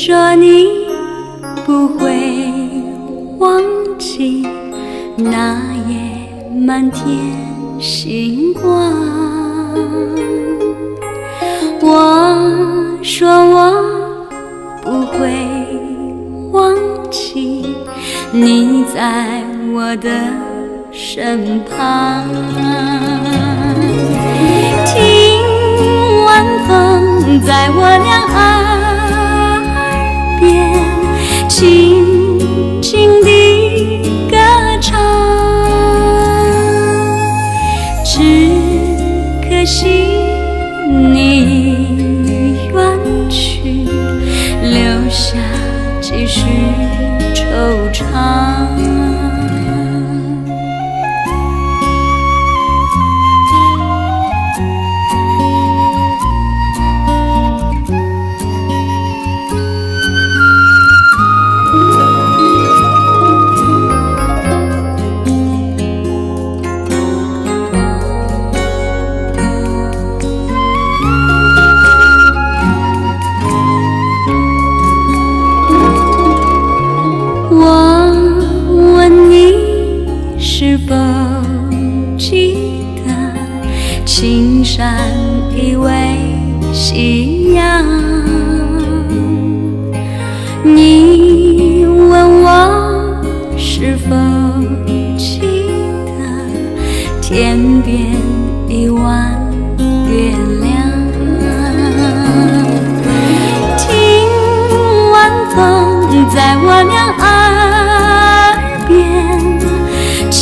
说你不会忘记那夜满天星光，我说我不会忘记你在我的身旁。听晚风在我俩耳边轻轻地歌唱，只可惜你远去，留下几许惆怅。是否记得青山依偎夕阳？你问我是否记得天边一弯月亮？听晚风在我俩耳边轻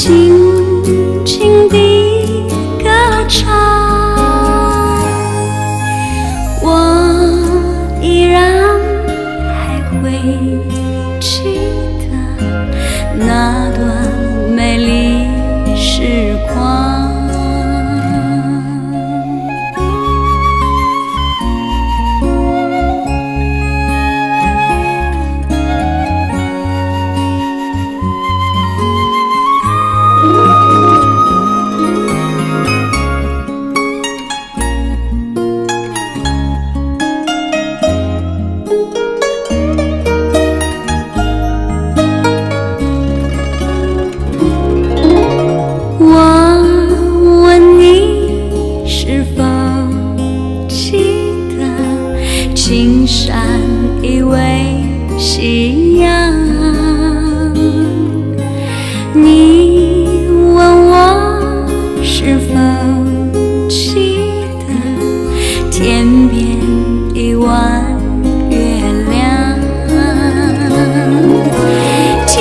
轻地歌唱，我依然还会记得那段美丽时光。青山依偎夕阳，你问我是否记得天边一弯月亮？听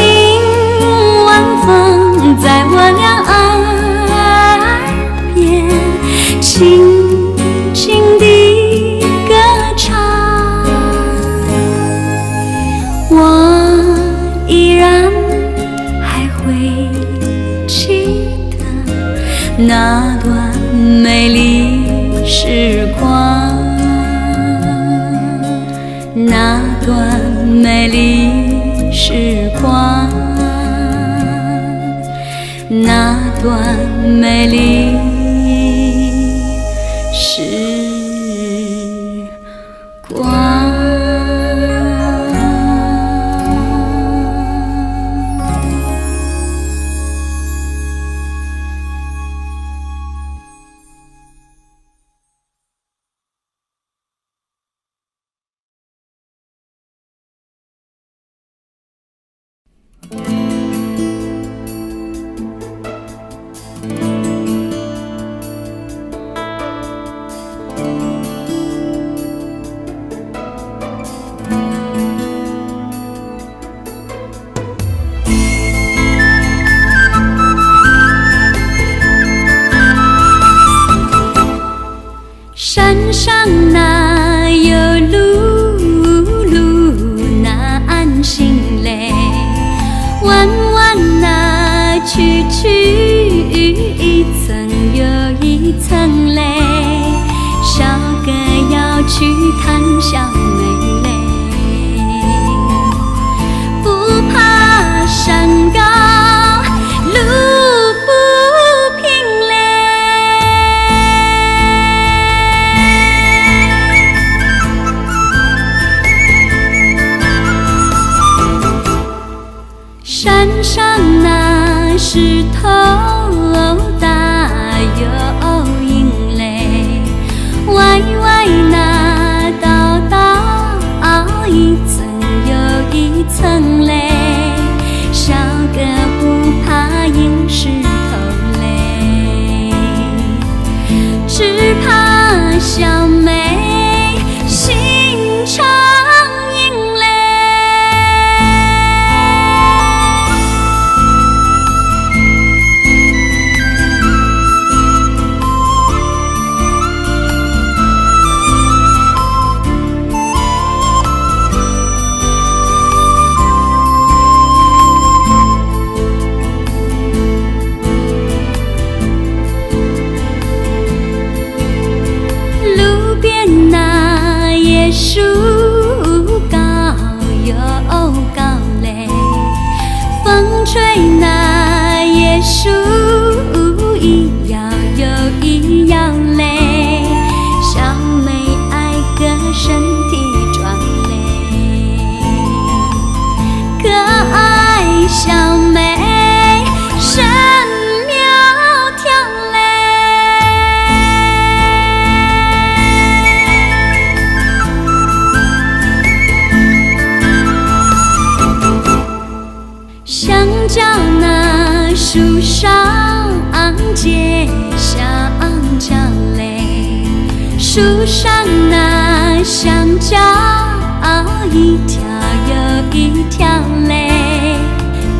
晚风在我俩耳边轻轻地歌唱，我依然还会记得那段美丽时光，那段美丽时光，那段美丽时光。山上哪有路难行嘞，弯弯那曲一层又一层嘞，小哥要去谈小妹嘞，不怕山高路不平嘞。树上结香蕉嘞，树上那香蕉一条又一条嘞，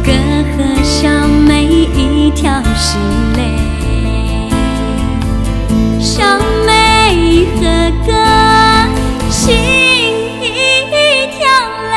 歌和小妹一条心嘞，小妹和歌心一条嘞。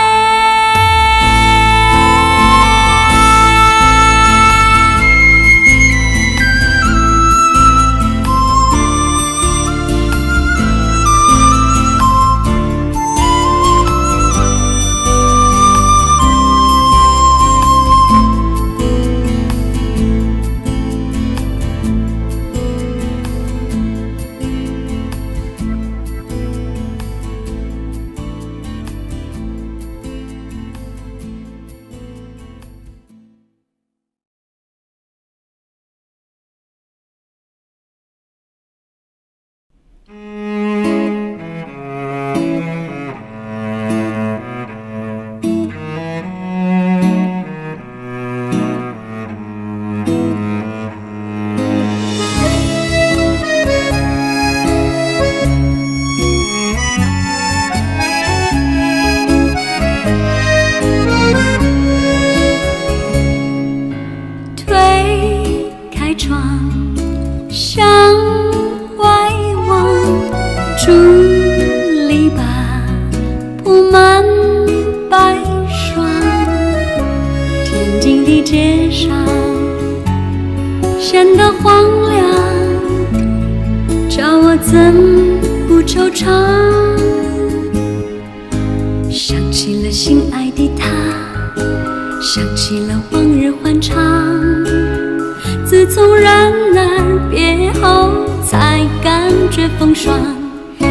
怎不惆怅？想起了心爱的他，想起了往日欢唱。自从人儿别后，才感觉风霜。爱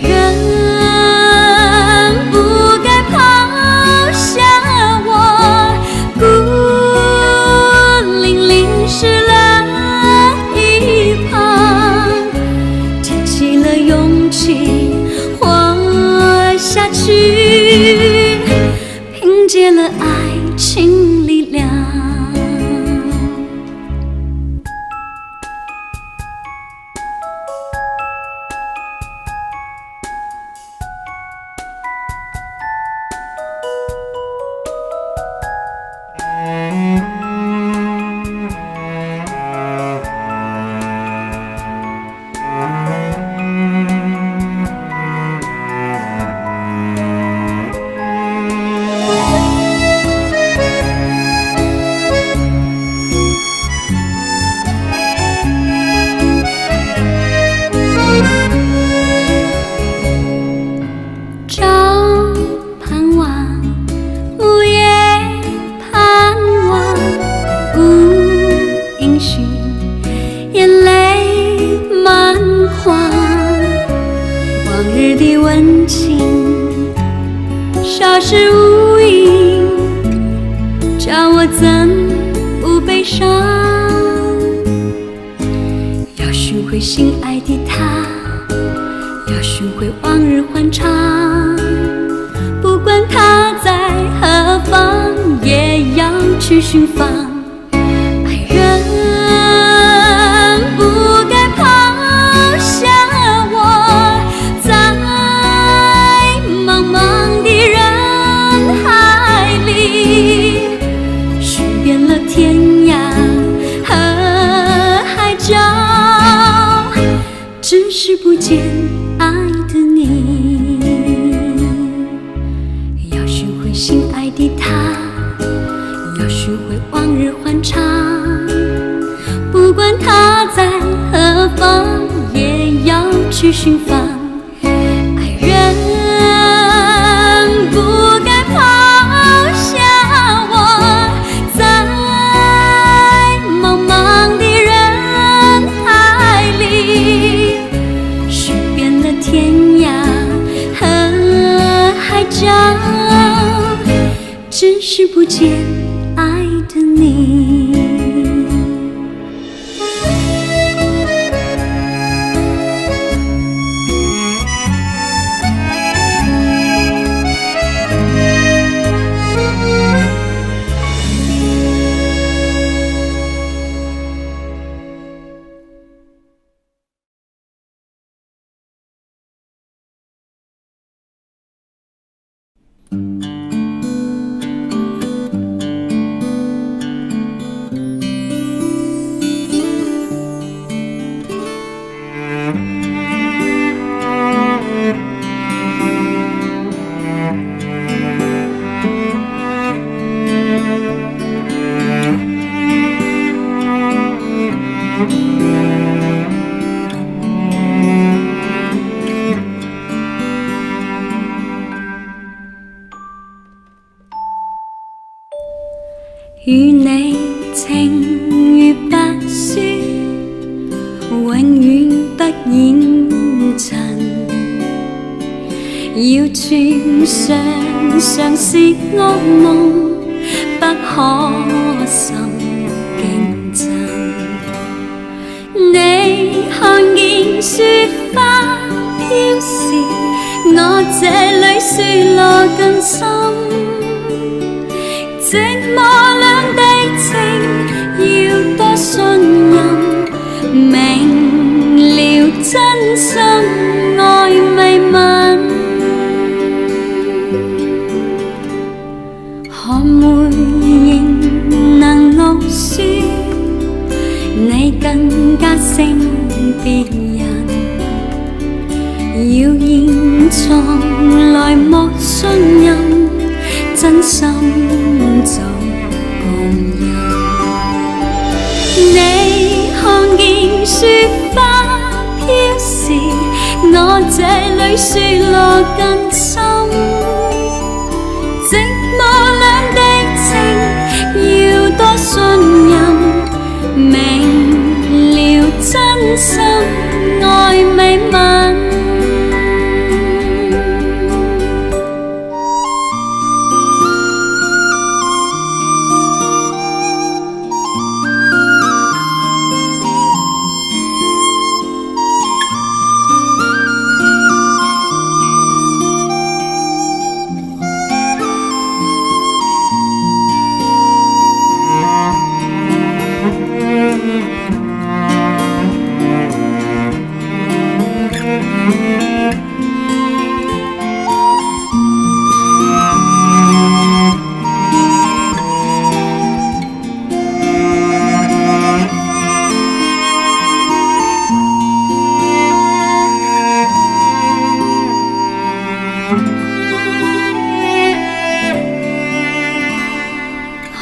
人不该抛下我，孤零零湿了一旁。提起了勇气活下去，凭借了爱情力量。霎时无影，叫我怎不悲伤？要寻回心爱的他，要寻回往日欢唱。不管他在何方，也要去寻访。爱人不该抛下我，在茫茫的人海里，寻遍了天涯和海角，只是不见爱的你。要寻回心爱的他，要寻回往日欢唱。不管他在何方，也要去寻访。爱人不该抛下我，在茫茫的人海里，寻遍了天涯和海角，只是不见爱的你。與你情如白雪，永遠不染塵。謠傳常是惡夢，不可甚競爭。你看見雪花飄時，我這裏雪落更深。寂寞兩地情，要多信任，明了真心愛未泯。可沒仍能傲雪，你更加勝別人。謠言從來莫信任，真心做共人。你看見雪花飄時，我這裏雪落更深。寂寞兩地情，要多信任，明了真心愛未泯。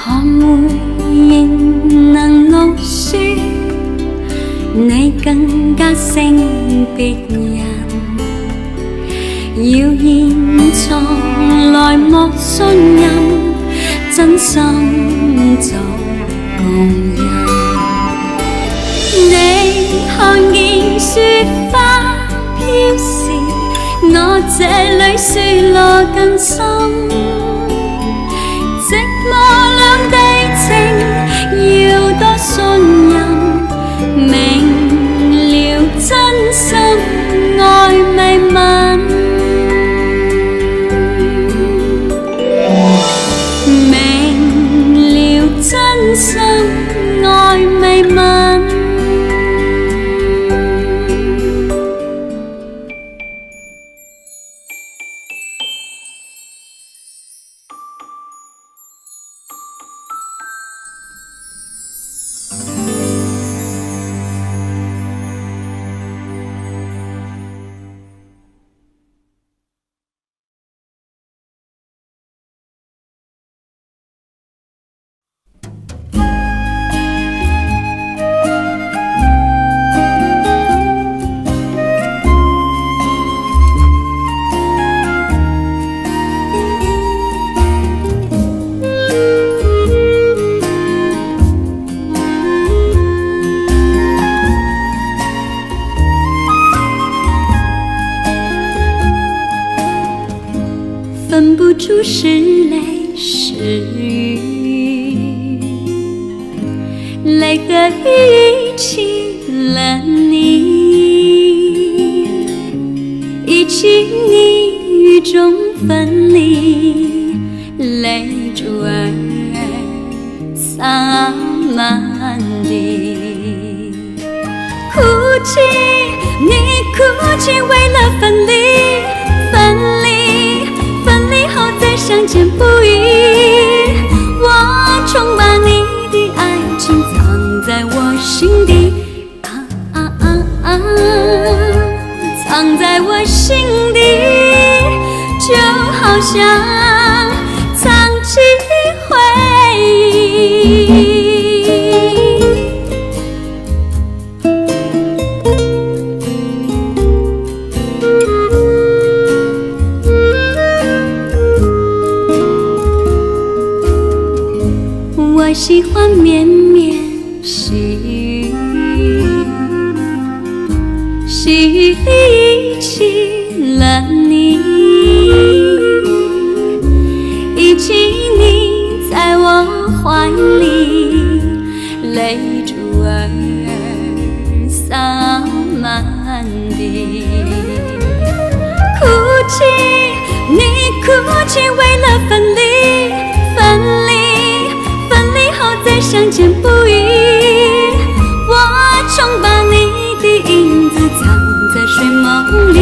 可沒仍能傲雪，你更加勝別人。謠言從來莫信任，真心做共人。你看見雪花飄時，我這裏雪落更深。寂寞兩地情，要多信任，明了真心愛未泯。明了真心愛未泯。分不出是泪是雨，泪和雨一起了你，一起你雨中分离，泪珠儿洒满地。哭泣，你哭泣，为了分离，分离。相见不易，我充满你的爱情藏在我心底，藏在我心底，就好像藏起回忆。我喜欢绵绵细雨，细雨里忆起了你，忆起你在我怀里，泪珠儿洒满地。哭泣，你哭泣，为了分离，分离，分离后再相见不易。我曾把你的影子藏在睡梦里，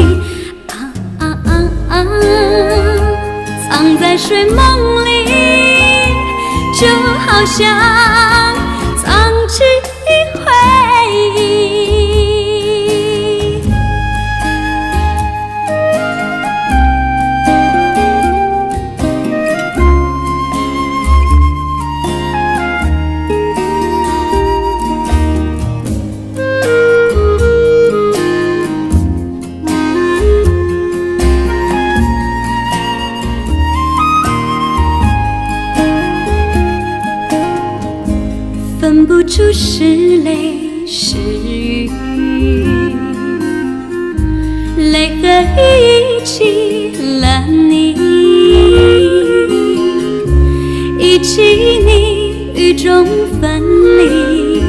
藏在睡梦里，就好像藏起回忆。分不出是泪是雨，泪和雨忆起了你，忆起你雨中分离，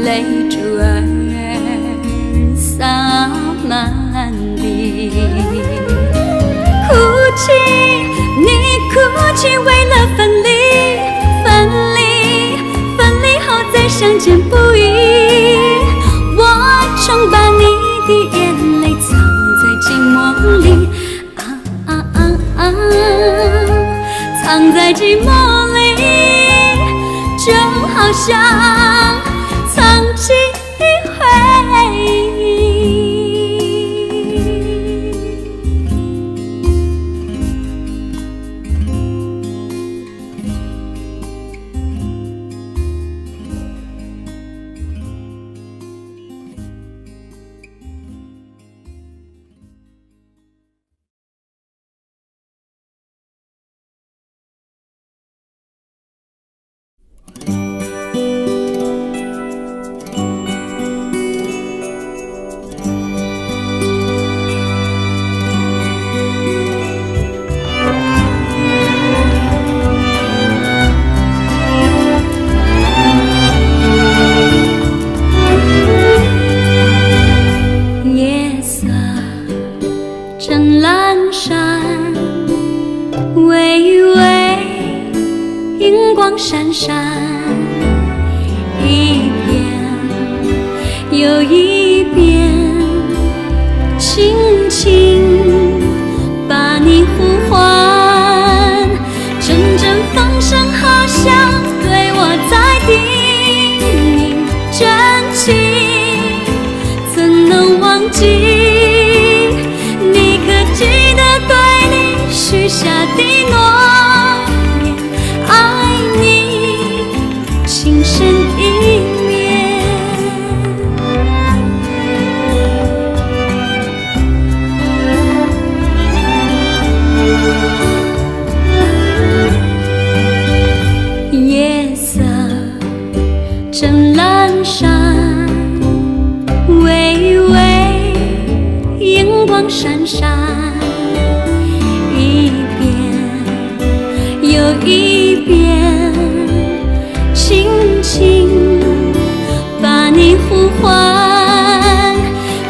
泪珠儿洒满地。哭泣，你哭泣，为了分离，分离，再相见不易。我曾把你的眼泪藏在寂寞里，藏在寂寞里，就好像藏起回忆。闪闪，一遍又一遍，轻轻把你呼唤。阵阵风声好像对我在叮咛，真情怎能忘记？你可记得对你许下的诺？情深意绵，夜色正阑珊，微微荧光闪闪，一遍又一遍，轻轻把你呼唤。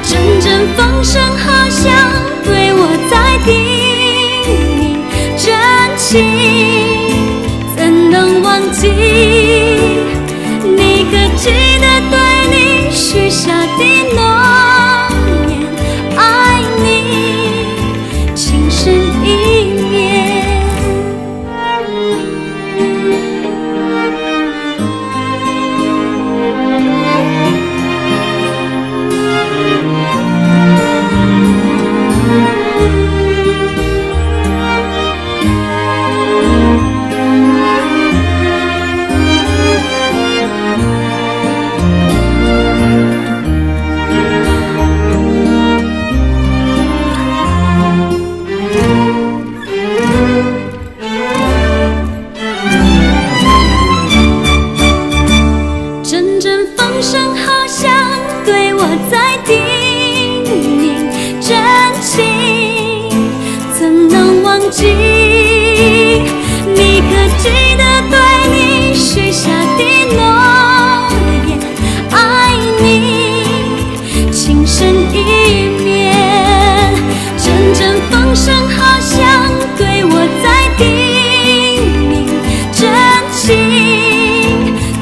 阵阵风声好像对我在叮咛，真情怎能忘记？你可记得对你许下的诺言？爱你情深意绵。记。你可记得对你许下的诺言？爱你情深意绵，阵阵风声好像对我在叮咛，真情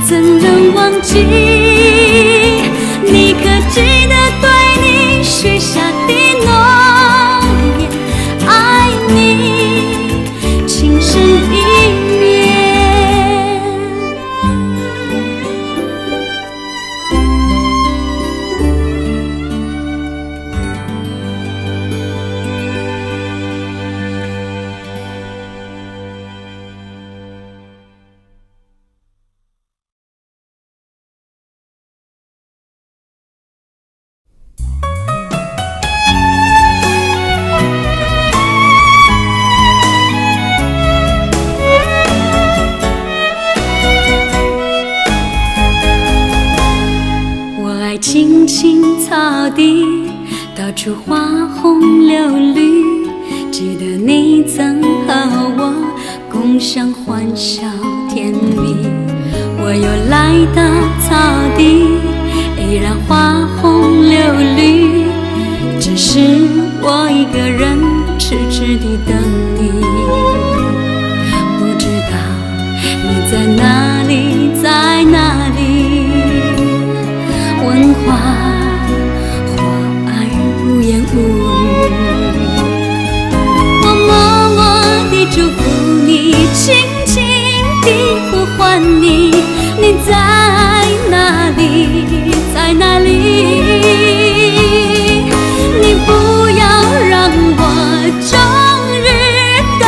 怎能忘记？你可记得对你许下的诺言？爱你情深意绵。青青草地，到处花红柳绿，记得你曾和我共享欢笑甜蜜。我又来到草地，依然花红柳绿，只是我一个人痴痴地等你。不知道你在哪里，在哪里？问话，话儿无言无语。我默默地祝福你，轻轻地呼唤你，你在哪里，在哪里？你不要让我终日等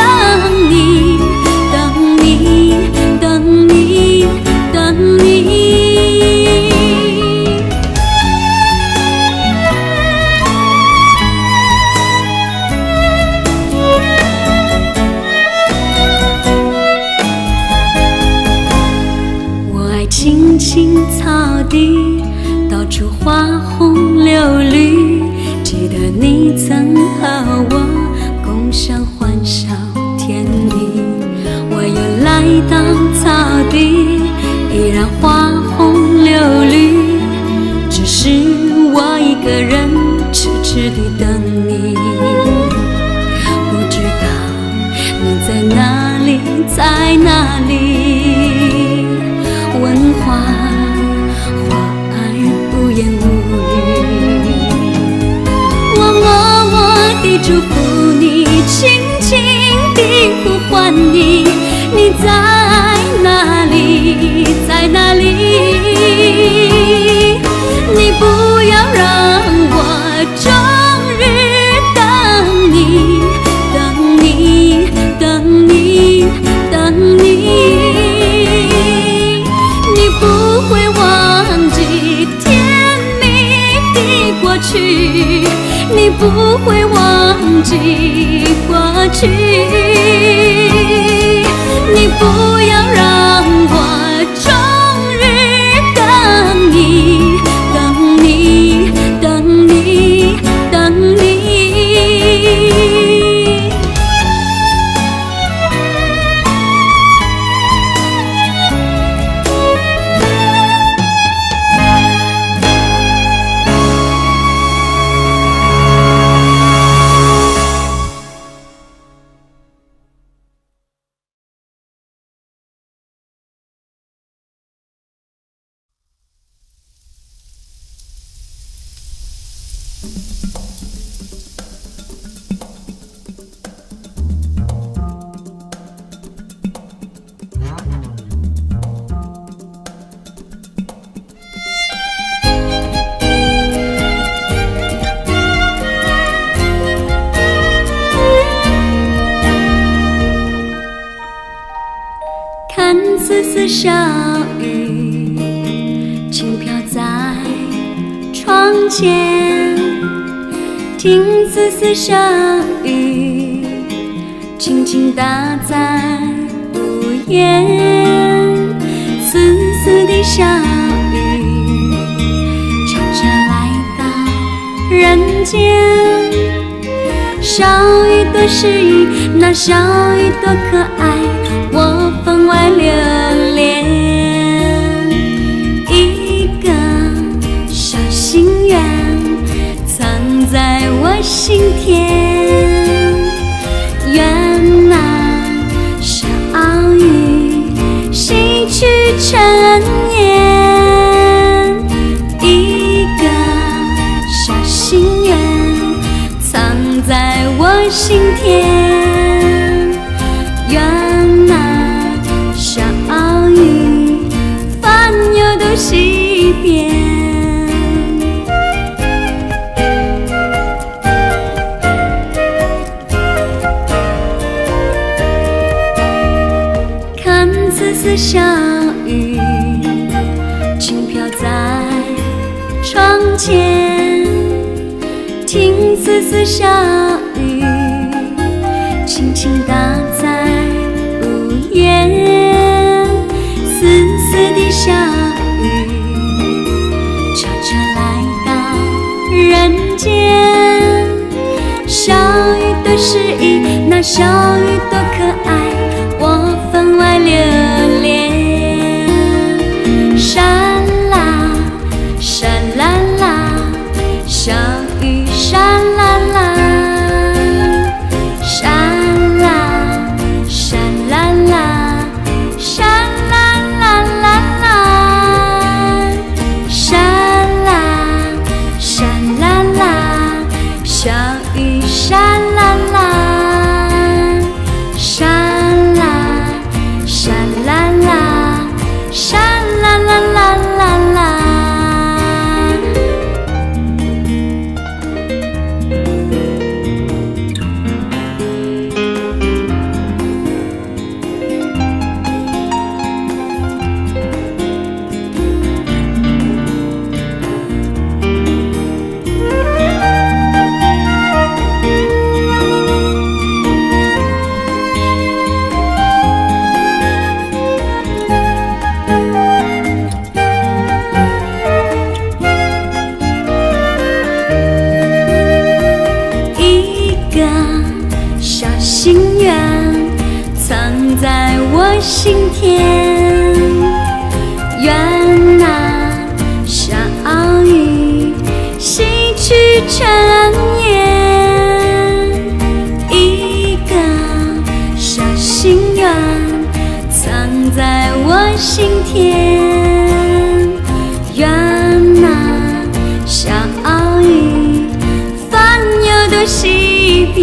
你，等你，等你，等你。青青草地，到处花红柳绿，记得你曾和我共享欢笑甜蜜。我又来到草地，依然花红柳绿，只是我一个人痴痴地等你。不知道你在哪里，在哪里？问话，话儿无言无语。我默默地祝福你，轻轻地呼唤你，你在哪里，在哪里？你不要让我终日等你，等你，等你，等你。不会忘记甜蜜的过去，你不会忘记过去。你不要让我终日等你，等你，等你，等你。看丝丝小雨轻飘在窗前，听丝丝小雨轻轻打在屋檐，丝丝的小雨悄悄来到人间，小雨的诗意那小雨多可爱，我分外留恋。一个小心愿藏在我心田，愿那小雨洗去尘烟。一个小心愿藏在我心田，愿那小雨烦忧都洗遍。看此丝小雨轻飘在窗前，听此丝小雨轻轻打在屋檐，丝丝的小雨悄悄来到人间。小雨的诗意，那小雨多可爱，我分外留恋。沙啦沙啦啦，小雨沙啦啦，沙啦沙啦啦，沙啦啦啦啦，沙啦沙啦啦，小雨沙啦啦，沙啦沙啦啦，沙啦啦啦啦啦。小心愿藏在我心田，愿那小雨洗去尘烟。一个小心愿藏在我心田，愿那小雨烦忧都洗遍。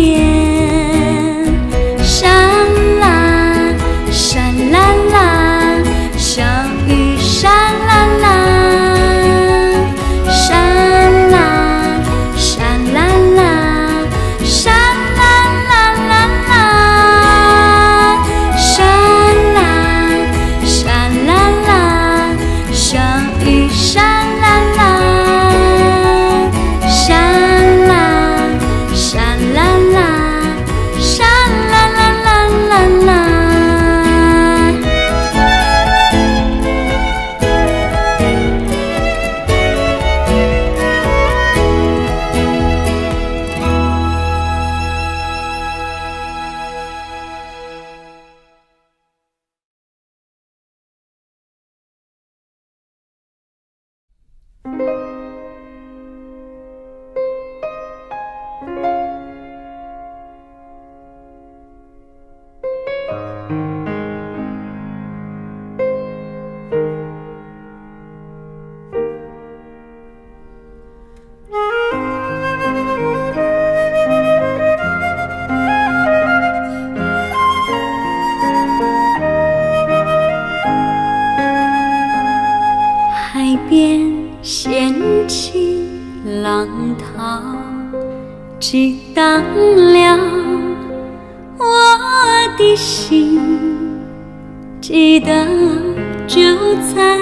海边掀起浪涛，激荡了我的心。记得就在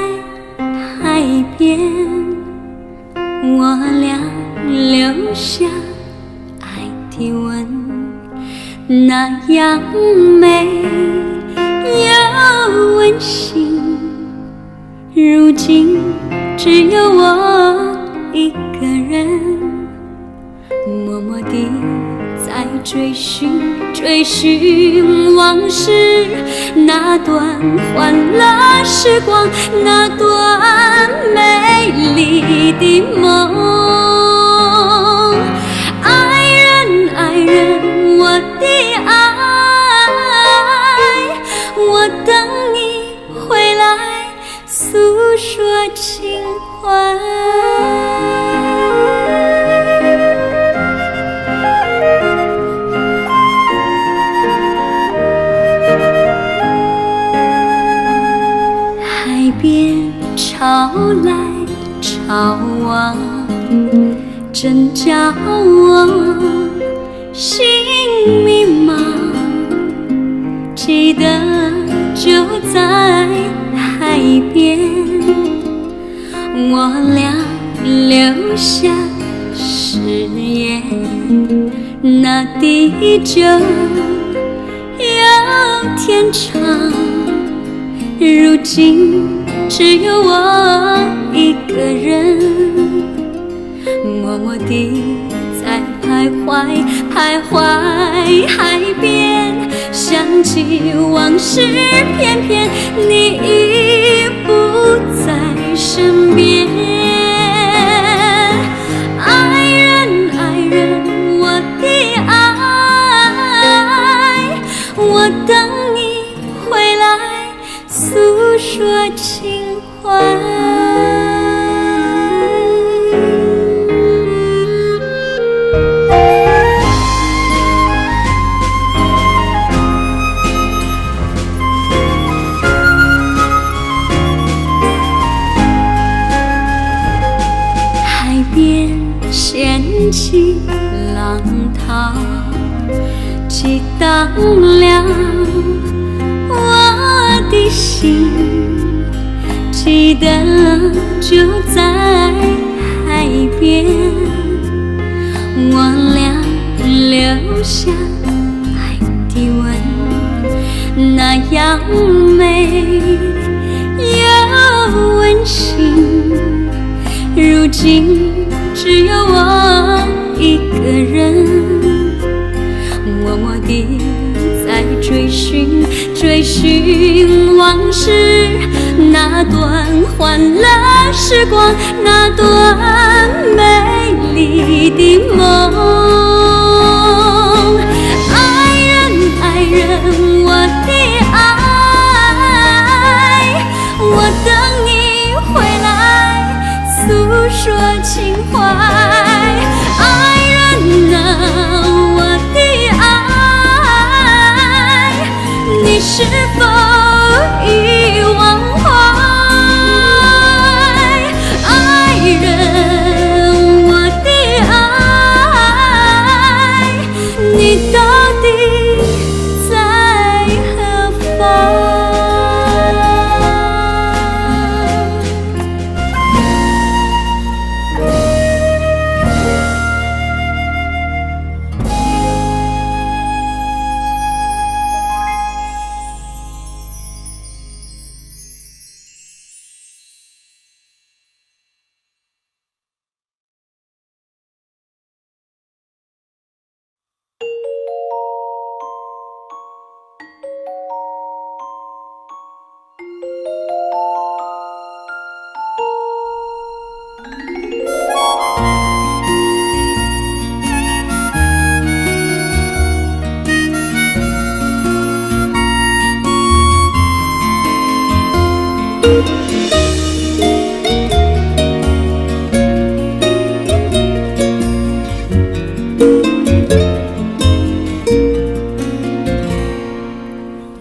海边，我俩留下爱的吻，那样美又温馨。如今只有我一个人，默默地在追寻追寻往事，那段欢乐时光，那段美丽的梦。爱人爱人，我的爱，我等你回来诉说情怀。海边潮来潮往，真叫我心迷茫。记得就在海边，我俩留下誓言，那地久有天长。如今只有我一个人，默默地在徘徊徘徊海边，想起往事，偏偏你已不在身边。爱人爱人，我的爱，我等你回来诉说情怀。海边掀起浪涛，激荡了我的心。记得就在海边，我俩留下爱的吻，那样美又温馨。如今只有我一个人，默默地在追寻追寻往事，那段欢乐时光，那段美丽的梦。爱人爱人，我的爱，我等你回来诉说情怀。爱人啊，我的爱，你是否已忘怀？爱人，我的爱，你到底在何方？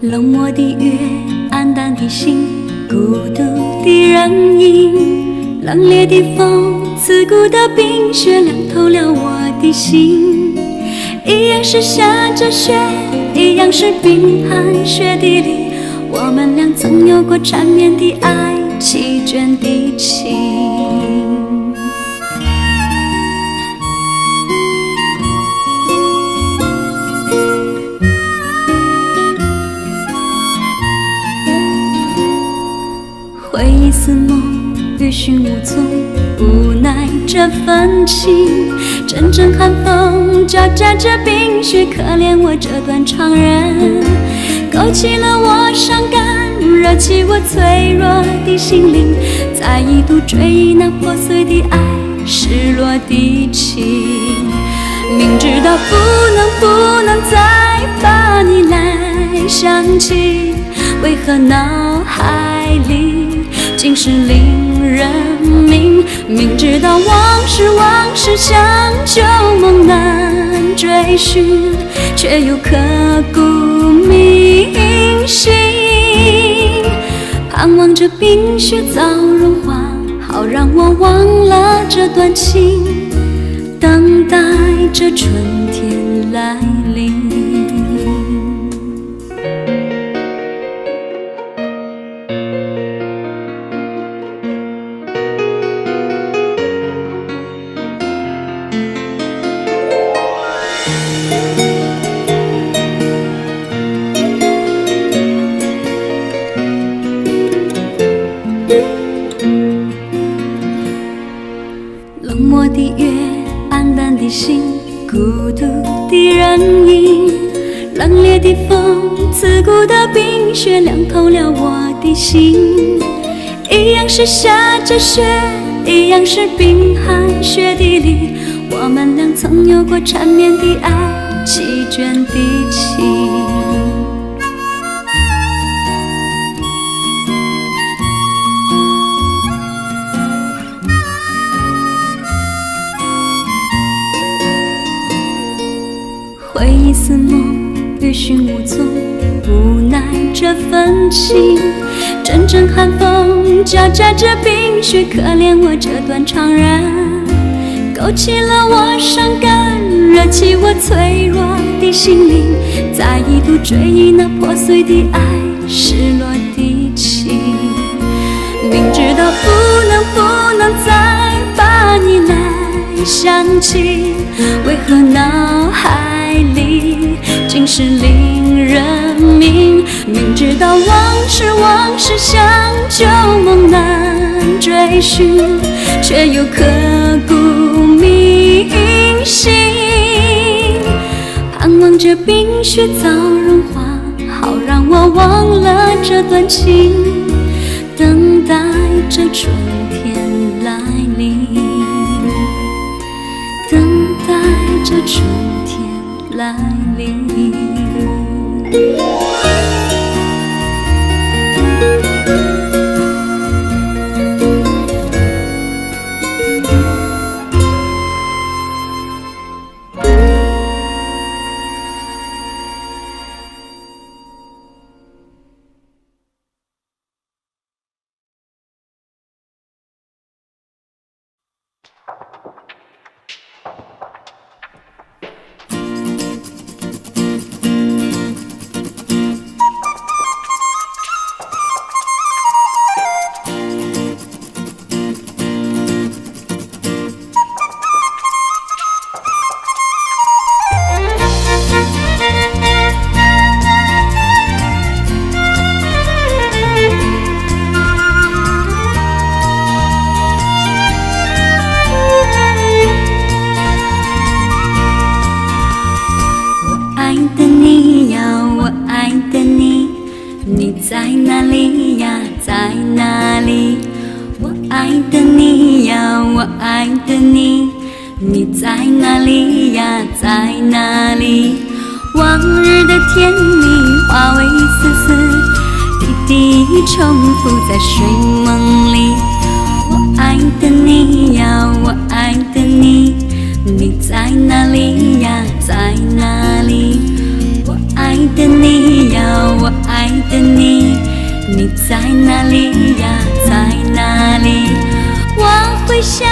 冷漠的月，黯淡的心，孤独的人影，冷冽的风，刺骨的冰雪，凉透了我的心。一样是下着雪，一样是冰寒雪地里，我们俩曾有过缠绵的爱，弃倦的情。回忆似梦，欲寻无踪，无奈这份情。阵阵寒风交加着冰雪，可怜我这段长人，勾起了我伤感，惹起我脆弱的心灵，再一度追忆那破碎的爱，失落的情。明知道不能再把你来想起，为何脑海里尽是令人明？明知道往事像旧梦难追寻，却又刻骨铭心。盼望着冰雪早融化，好让我忘了这段情，等待着春天来临。冷漠的月，黯淡的心，孤独的人影，冷冽的风，刺骨的冰雪，凉透了我的心。一样是下着雪，一样是冰寒雪地里，我们俩曾有过缠绵的爱，弃倦的情。回忆似梦，余寻无踪，无奈这份情。阵阵寒风交加着冰雪，可怜我这段长人，勾起了我伤感，惹起我脆弱的心灵，再一度追忆那破碎的爱，失落的情。明知道不能再把你来想起，为何脑海里尽是令人明？明知道往事像旧梦难追寻，却又刻骨铭心。盼望着冰雪早融化，好让我忘了这段情，等待着春天来临，等待着春天来临。在哪里呀，在哪里？我爱的你呀，我爱的你，你在哪里呀，在哪里？往日的甜蜜化为一丝丝滴滴重复在睡梦里。我爱的你呀，我爱的你，你在哪里呀，在哪里？我爱的你呀，我爱的你，你在哪里呀，在哪里？我会想，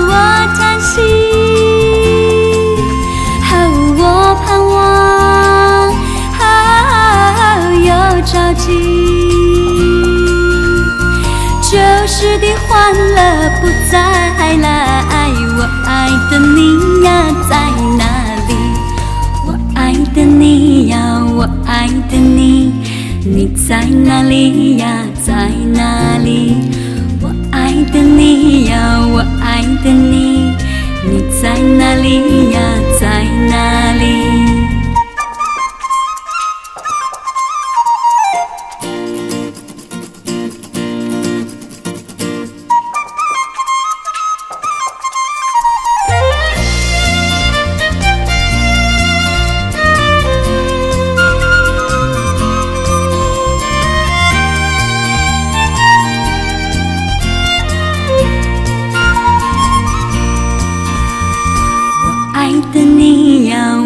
我叹息，我盼望，又着急。旧时的欢乐不再来，我爱的你呀，在哪里？我爱的你呀，我爱的你，你在哪里呀，在哪里？我爱爱的你呀，我爱的你，你在哪里呀？在哪里？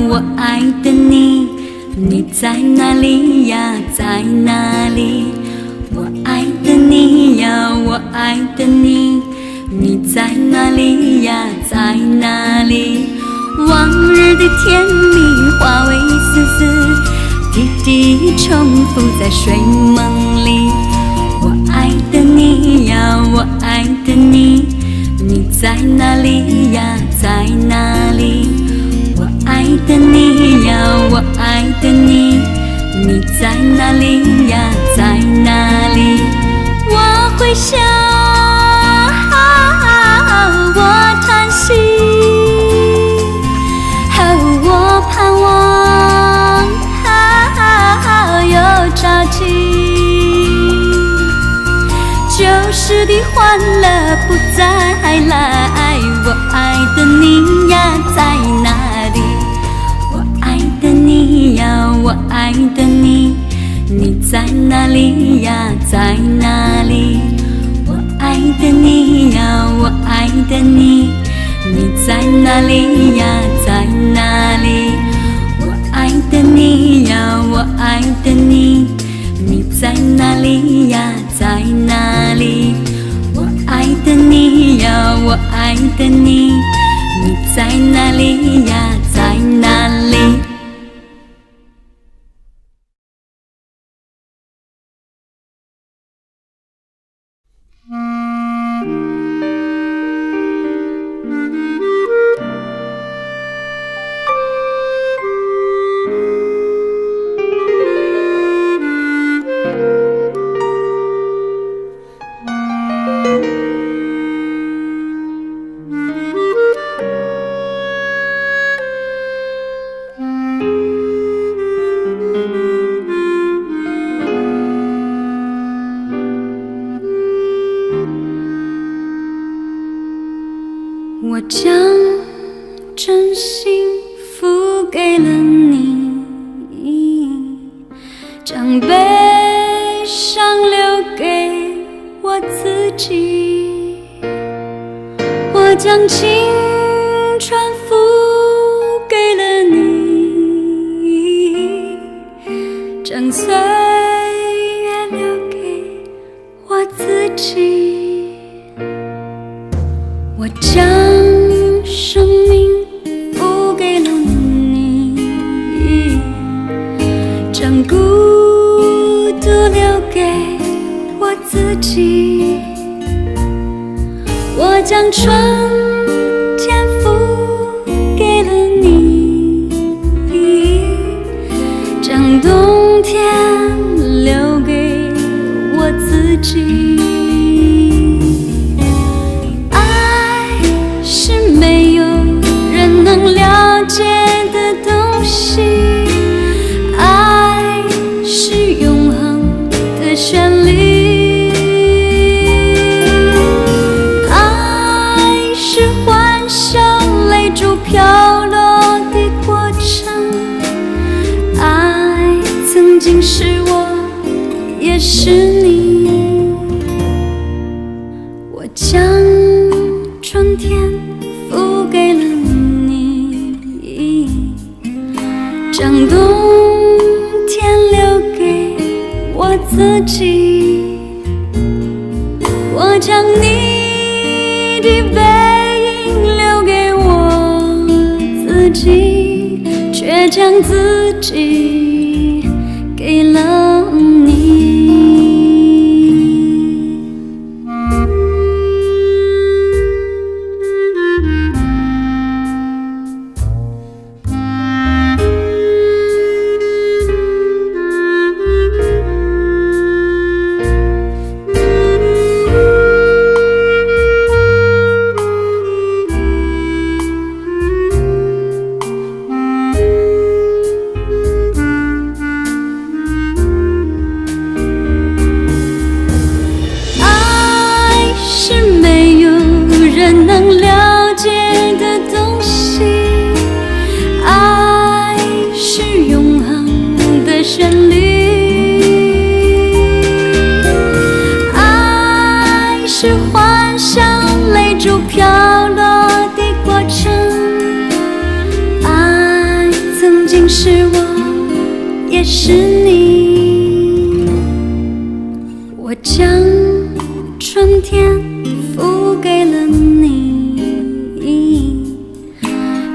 我爱的你，你在哪里呀？在哪里？我爱的你呀，我爱的你，你在哪里呀？在哪里？往日的甜蜜化为丝丝，滴滴重复在睡梦里。我爱的你呀，我爱的你，你在哪里呀？在哪里？我爱的你呀，我爱的你，你在哪里呀？在哪里？我会想，我叹息，我盼望，又着急。旧时的欢乐不再来，我爱的你呀，在哪里？我爱的你呀，我爱的你，你在哪里呀？在哪里？我爱的你呀，我爱的你，你在哪里呀？在哪里？我爱的你呀，我爱的你，你在哪里呀？在哪里？我爱的你呀，我爱的你，你在哪里呀？在哪里？我将真心付给了你，将悲伤留给我自己。我将青春付给了你，将岁月留给我自己。我将生命付给了你，将孤独留给我自己。我将春天付给了你，将冬天留给我自己。了解的东西，爱是永恒的旋律，爱是欢笑泪珠飘落的过程，爱曾经是我，也是你。我将春天付给了你，将冬天留给我自己。我将你的背影留给我自己，却将自己给了你。仅是我，也是你。我将春天付给了你，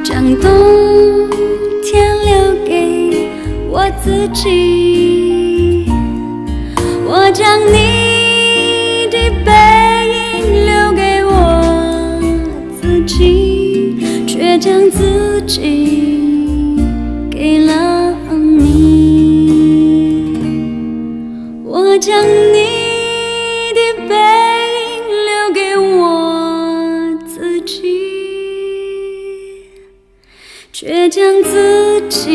将冬天留给我自己。我将你的背影留给我自己，却将自己给了你。我将你的背影留给我自己，却将自己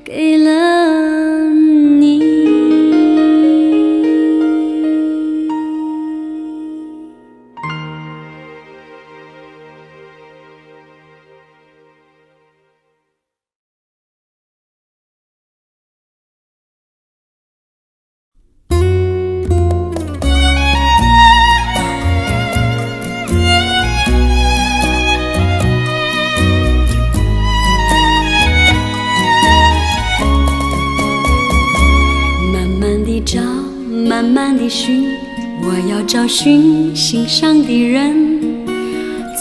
给了你。慢慢地寻，我要找寻心上的人。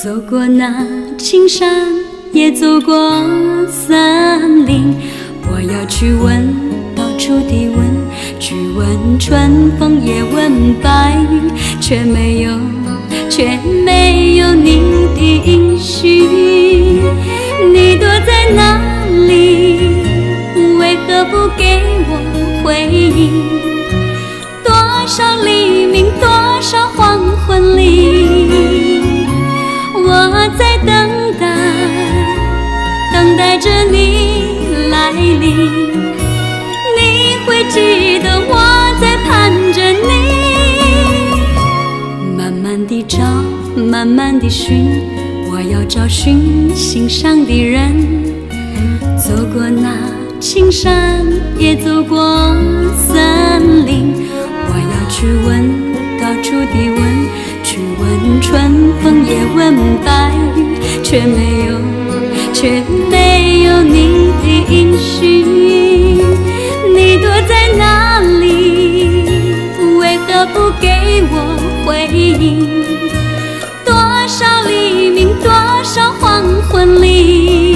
走过那青山，也走过森林。我要去问到处的问，去问春风，也问白云，却没有你的音讯。你躲在哪里？为何不给我回应？多少黎明，多少黄昏里，我在等待，等待着你来临。你会记得我在盼着你。慢慢地找，慢慢地寻，我要找寻心上的人。走过那青山，也走过森林。去问到处的问，去问春风，也问白云，却没有你的音讯。你躲在哪里？为何不给我回应？多少黎明，多少黄昏里，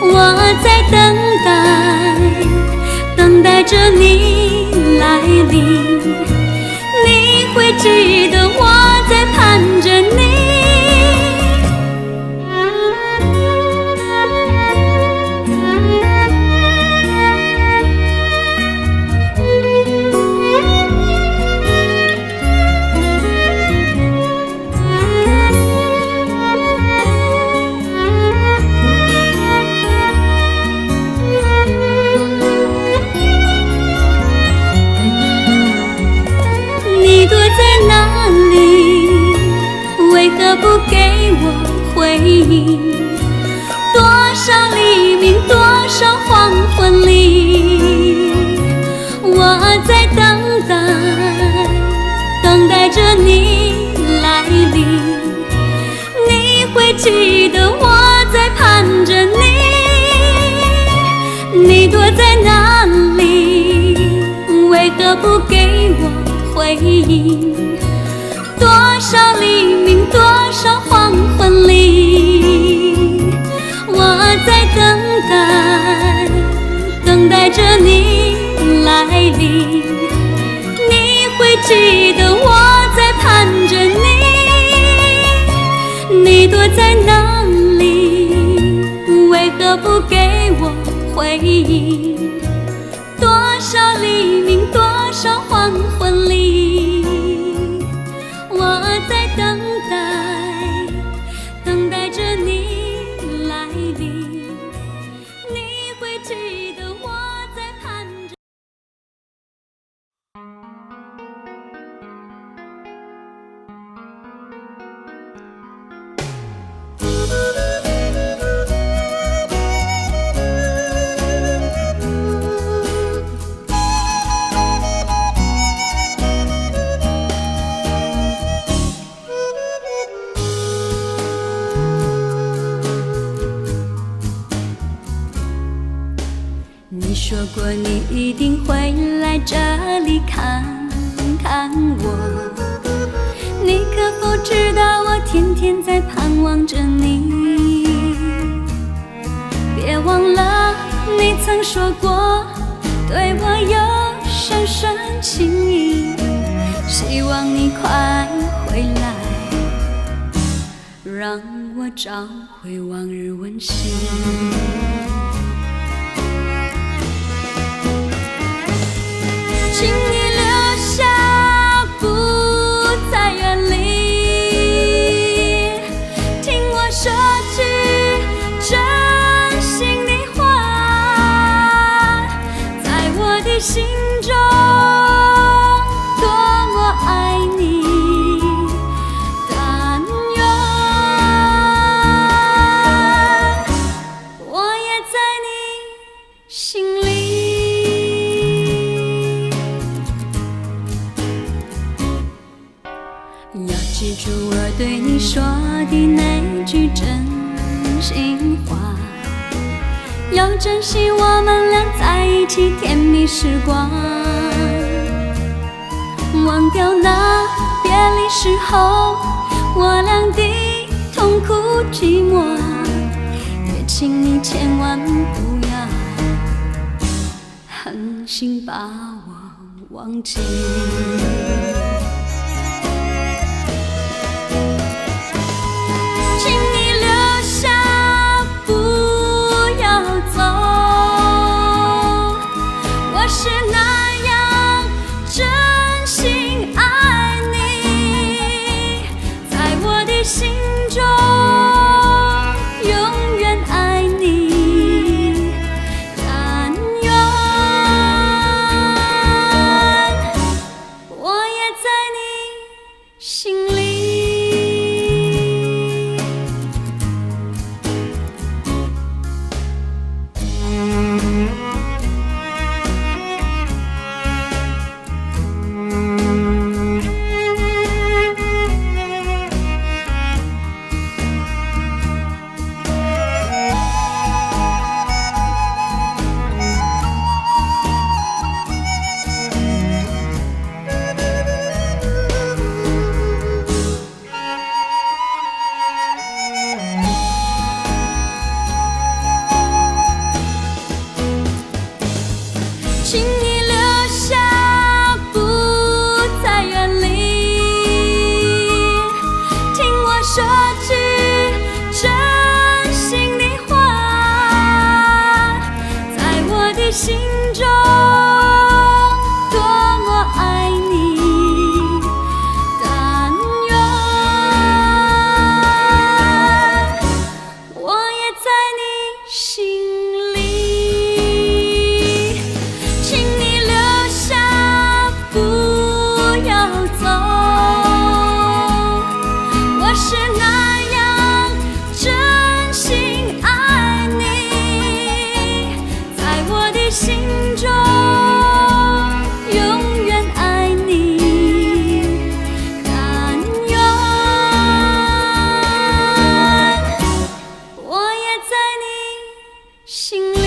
我在等待，等待着你来临。你会记得我在盼着你。你躲在哪里？为何不给我回应？多少黎明，多少黄昏里，我在等待，等待着你来临。你会记得我在盼着你。你躲在哪里？为何不给我回应？多少黎明，多少黄昏里，我在等待，等待着你来临。你会记得我在盼着你。你躲在哪里？为何不给我回应？多少黎明，多少黄昏里，我在等待，等待着你来临。你会记得我在盼着。说过你一定会来这里看看我，你可否知道我天天在盼望着你？别忘了你曾说过对我有深深情意，希望你快回来，让我找回往日温馨。请你留下，不再远离，听我说句真心的话，在我的心中多么爱你，但愿我也在你心里。要记住我对你说的那句真心话，要珍惜我们俩在一起甜蜜时光，忘掉那别离时候我俩的痛苦寂寞，也请你千万不要狠心把我忘记。请你留下，不要走，我是那样真心爱你，在我的心中永远爱你，但愿我也在你心里。请你留下，不再远离，听我说句真心的话，在我的心中多么爱你，但愿我也在你心里。请你留下，不要走，我是那样真心爱你，在我的心中永远爱你，但愿我也在你心里。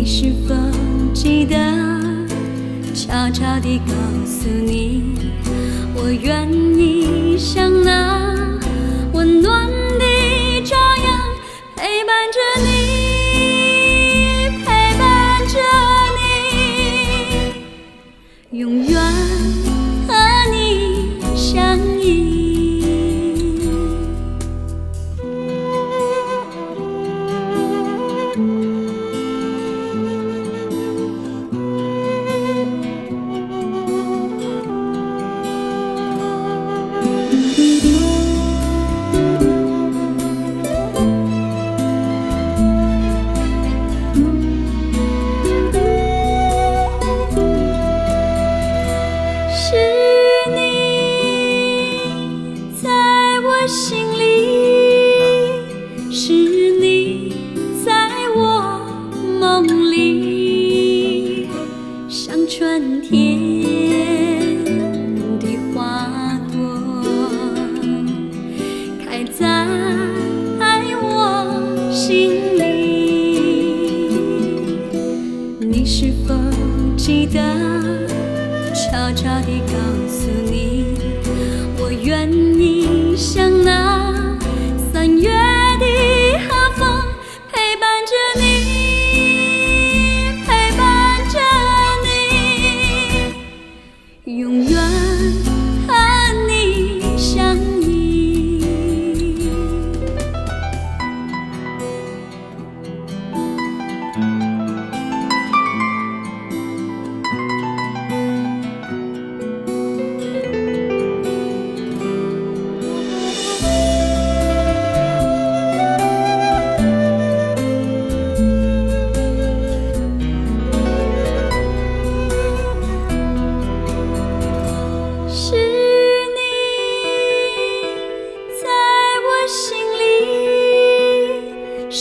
是悄地告诉你，我愿意像那温暖的朝阳，陪伴着你，陪伴着你，永远和你相依。心里是你，在我梦里，像春天的花朵，开在我心里。你是否记得，悄悄地告诉你，我愿意像那3月的和风，陪伴着你，陪伴着你，永远和你相依。是你在我心里，是